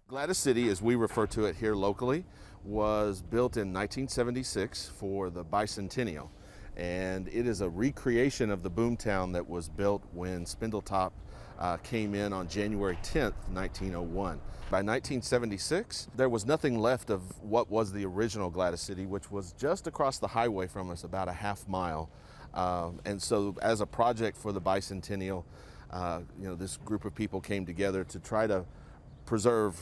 Gladys City, as we refer to it here locally, was built in 1976 for the bicentennial. And it is a recreation of the Boomtown that was built when Spindletop came in on January 10th, 1901. By 1976, there was nothing left of what was the original Gladys City, which was just across the highway from us, about a half mile. And so as a project for the bicentennial, this group of people came together to try to preserve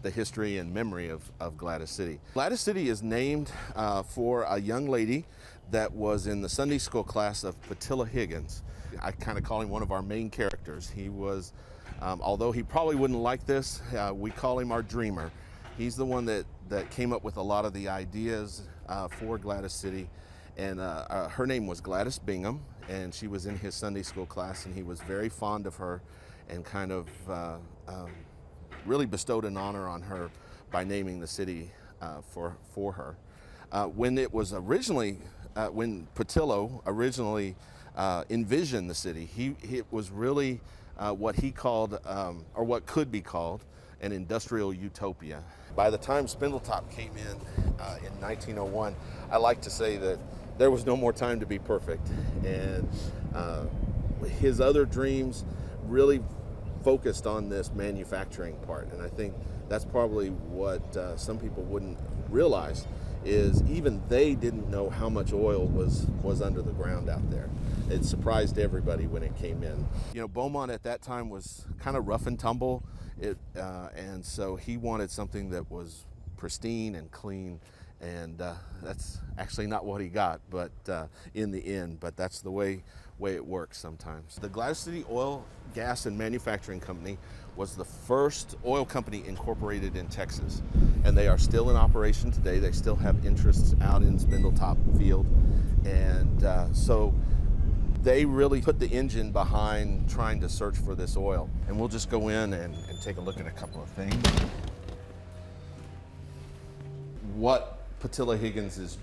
the history and memory of Gladys City. Gladys City is named for a young lady that was in the Sunday school class of Patillo Higgins. I kind of call him one of our main characters. He was, although he probably wouldn't like this, we call him our dreamer. He's the one that came up with a lot of the ideas for Gladys City. And her name was Gladys Bingham, and she was in his Sunday school class, and he was very fond of her and kind of really bestowed an honor on her by naming the city for her. When it was originally, when Patillo originally envisioned the city, it was really what he called, or what could be called, an industrial utopia. By the time Spindletop came in 1901, I like to say that there was no more time to be perfect. And his other dreams really focused on this manufacturing part. And I think that's probably what some people wouldn't realize, is even they didn't know how much oil was under the ground out there. It surprised everybody when it came in. You know, Beaumont at that time was kind of rough and tumble, and so he wanted something that was pristine and clean, and that's actually not what he got, but in the end, but that's the way it works sometimes. The Gladys City Oil, Gas, and Manufacturing Company was the first oil company incorporated in Texas, and they are still in operation today. They still have interests out in Spindletop Field, and so they really put the engine behind trying to search for this oil. And we'll just go in and take a look at a couple of things. What Patillo Higgins'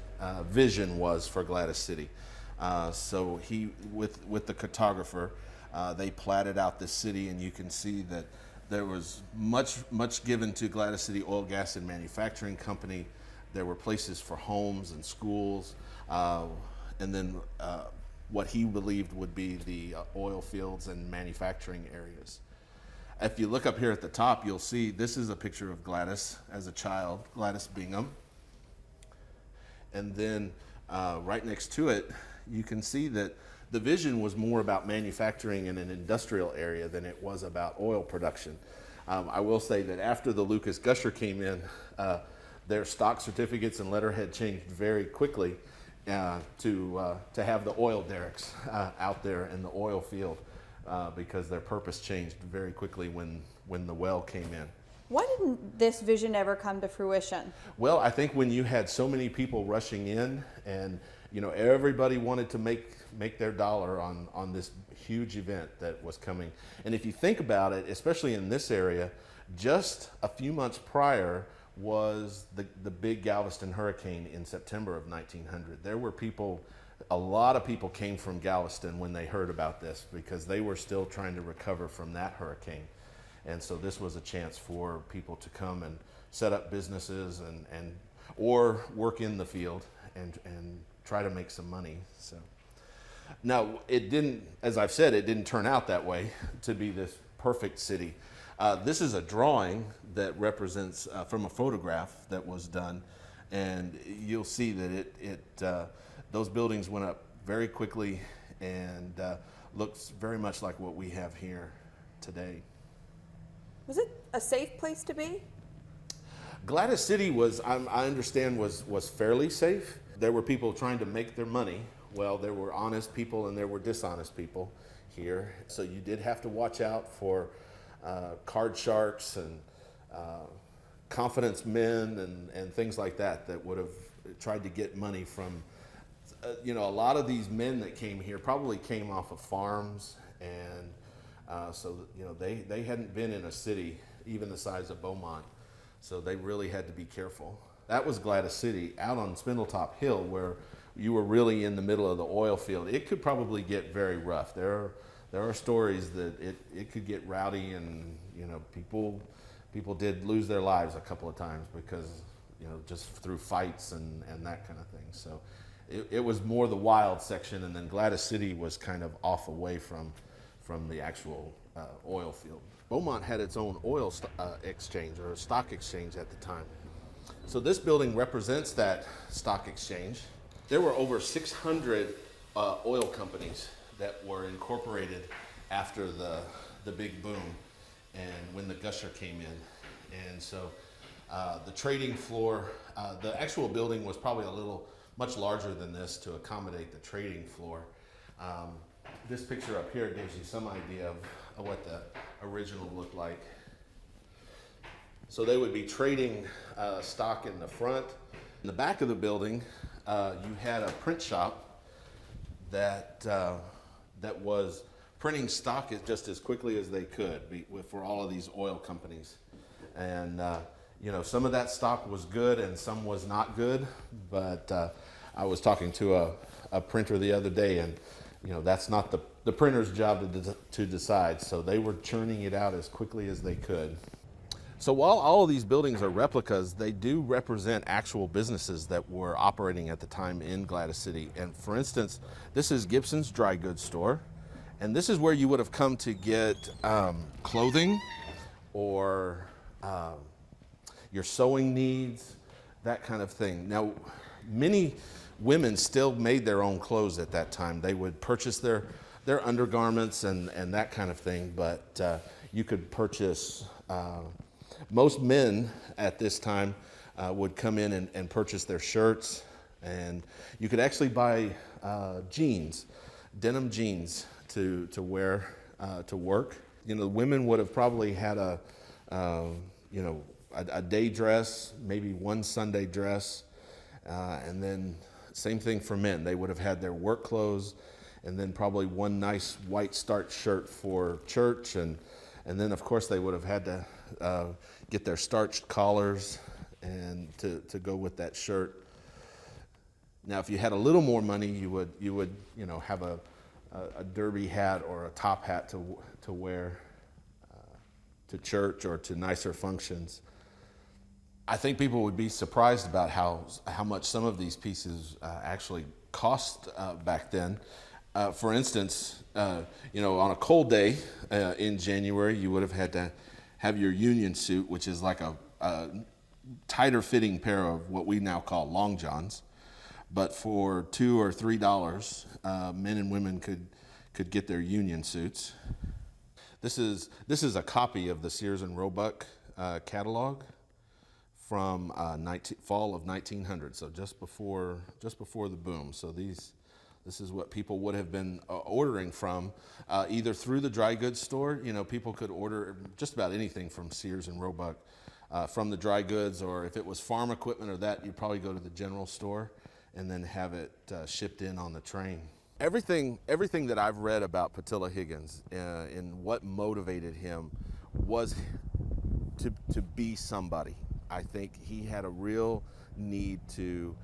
vision was for Gladys City. So he, with the cartographer, they platted out this city, and you can see that there was much given to Gladys City Oil, Gas, and Manufacturing Company. There were places for homes and schools, and then what he believed would be the oil fields and manufacturing areas. If you look up here at the top, you'll see this is a picture of Gladys as a child, Gladys Bingham. And then right next to it, you can see that the vision was more about manufacturing in an industrial area than it was about oil production. I will say that after the Lucas Gusher came in, their stock certificates and letterhead changed very quickly to have the oil derricks out there in the oil field because their purpose changed very quickly when the well came in. Why didn't this vision ever come to fruition? Well, I think when you had so many people rushing in, and everybody wanted to make their dollar on this huge event that was coming. And if you think about it, especially in this area, just a few months prior was the big Galveston hurricane in September of 1900. There were a lot of people came from Galveston when they heard about this because they were still trying to recover from that hurricane. And so this was a chance for people to come and set up businesses or work in the field and try to make some money. So now it didn't, as I've said, it didn't turn out that way to be this perfect city. This is a drawing that represents from a photograph that was done, and you'll see that those buildings went up very quickly and looks very much like what we have here today. Was it a safe place to be? Gladys City was, I understand, was fairly safe. There were people trying to make their money. Well, there were honest people and there were dishonest people here. So you did have to watch out for card sharks and confidence men and things like that would have tried to get money from, a lot of these men that came here probably came off of farms, and so they hadn't been in a city even the size of Beaumont, so they really had to be careful. That was Gladys City out on Spindletop Hill, where you were really in the middle of the oil field. It could probably get very rough. There there are stories that it could get rowdy, and you know, people did lose their lives a couple of times because, you know, just through fights and that kind of thing. So it was more the wild section, and then Gladys City was kind of off away from the actual oil field. Beaumont had its own oil exchange, or stock exchange at the time. So this building represents that stock exchange. There were over 600 oil companies that were incorporated after the big boom and when the gusher came in. And so the trading floor, the actual building was probably much larger than this to accommodate the trading floor. This picture up here gives you some idea of what the original looked like. So they would be trading stock in the front. In the back of the building, you had a print shop that was printing stock just as quickly as they could for all of these oil companies. And you know, some of that stock was good and some was not good, but I was talking to a printer the other day, and you know, that's not the printer's job to decide. So they were churning it out as quickly as they could. So while all of these buildings are replicas, they do represent actual businesses that were operating at the time in Gladys City. And for instance, this is Gibson's dry goods store. And this is where you would have come to get clothing or your sewing needs, that kind of thing. Now, many women still made their own clothes at that time. They would purchase their undergarments and that kind of thing, but you could purchase, most men at this time would come in and purchase their shirts, and you could actually buy jeans, denim jeans to wear to work. You know, the women would have probably had you know, a day dress, maybe one Sunday dress, and then same thing for men. They would have had their work clothes, and then probably one nice white starch shirt for church, and then of course they would have had to get their starched collars and to go with that shirt. Now, if you had a little more money, you would you know, have a derby hat or a top hat to wear to church or to nicer functions. I think people would be surprised about how much some of these pieces actually cost back then. For instance, you know, on a cold day in January, you would have had to have your union suit, which is like a tighter fitting pair of what we now call long johns. But for $2 or $3, men and women could get their union suits. This is a copy of the Sears and Roebuck catalog from fall of 1900, so just before the boom. So this is what people would have been ordering from, either through the dry goods store. You know, people could order just about anything from Sears and Roebuck from the dry goods, or if it was farm equipment or that, you'd probably go to the general store and then have it shipped in on the train. Everything that I've read about Patillo Higgins and what motivated him was to be somebody. I think he had a real need to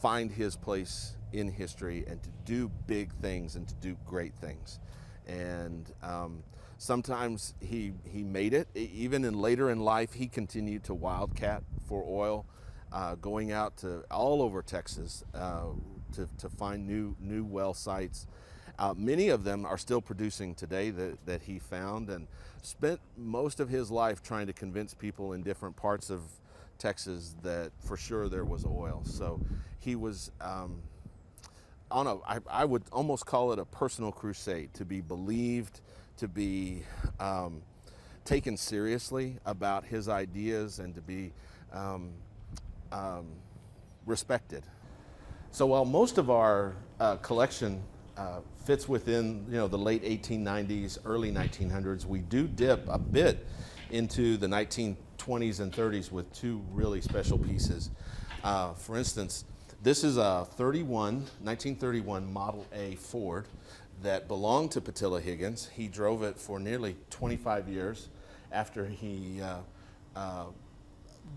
find his place in history and to do big things and to do great things. And sometimes he made it. Even later in life, he continued to wildcat for oil, going out to all over Texas to find new well sites. Many of them are still producing today that he found, and spent most of his life trying to convince people in different parts of Texas that for sure there was oil. So he was I would almost call it a personal crusade, to be believed, to be taken seriously about his ideas, and to be respected. So while most of our collection fits within, you know, the late 1890s, early 1900s, we do dip a bit into the 1920s and 30s with two really special pieces. For instance, this is a 1931 Model A Ford that belonged to Patillo Higgins. He drove it for nearly 25 years after he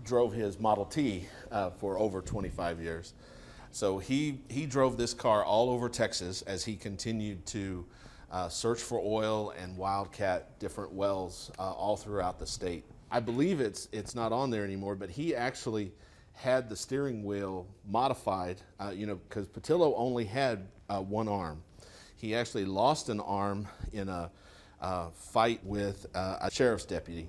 drove his Model T for over 25 years. So he drove this car all over Texas as he continued to search for oil and wildcat different wells all throughout the state. I believe it's not on there anymore, but he actually had the steering wheel modified, because Patillo only had one arm. He actually lost an arm in a fight with a sheriff's deputy.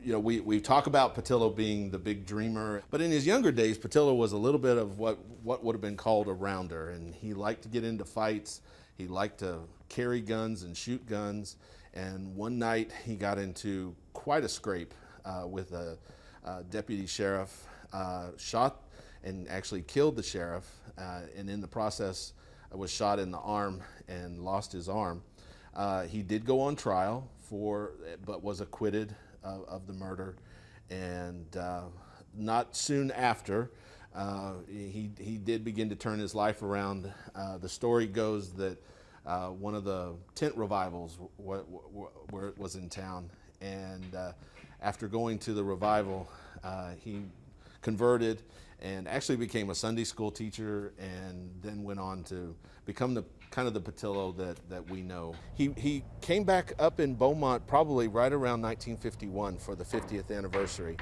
We talk about Patillo being the big dreamer, but in his younger days, Patillo was a little bit of what would have been called a rounder, and he liked to get into fights. He liked to carry guns and shoot guns, and one night he got into quite a scrape with a deputy sheriff, shot and actually killed the sheriff, and in the process was shot in the arm and lost his arm. He did go on trial but was acquitted of the murder, and not soon after, he did begin to turn his life around. The story goes that one of the tent revivals where it was in town, and after going to the revival, he converted and actually became a Sunday school teacher, and then went on to become the Patillo that we know. He came back up in Beaumont probably right around 1951 for the 50th anniversary,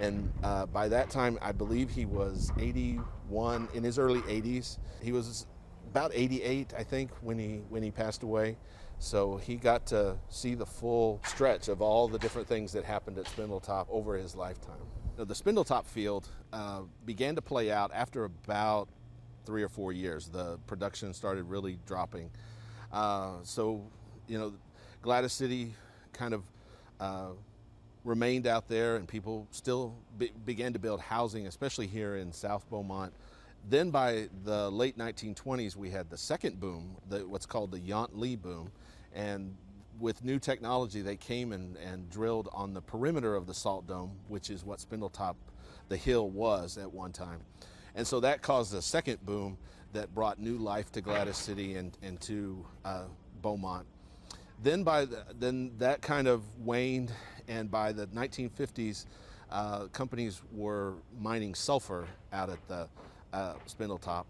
and by that time I believe he was 81, in his early 80s. He was about 88, I think, when he passed away. So he got to see the full stretch of all the different things that happened at Spindletop over his lifetime. The Spindletop field began to play out after about 3 or 4 years. The production started really dropping. Gladys City kind of remained out there, and people still began to build housing, especially here in South Beaumont. Then by the late 1920s, we had the second boom, what's called the Yount-Lee boom, and with new technology, they came and drilled on the perimeter of the salt dome, which is what Spindletop, the hill, was at one time. And so that caused a second boom that brought new life to Gladys City and to Beaumont. Then then that kind of waned, and by the 1950s, companies were mining sulfur out at the Spindletop.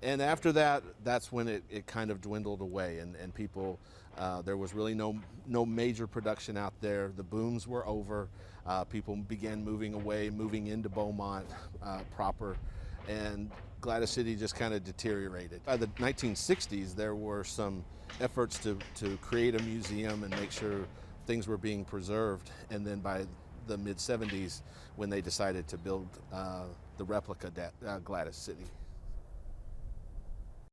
And after that, that's when it kind of dwindled away, and people, there was really no major production out there. The booms were over. People began moving away, moving into Beaumont proper, and Gladys City just kind of deteriorated. By the 1960s, there were some efforts to create a museum and make sure things were being preserved, and then by the mid-70s, when they decided to build the replica Gladys City.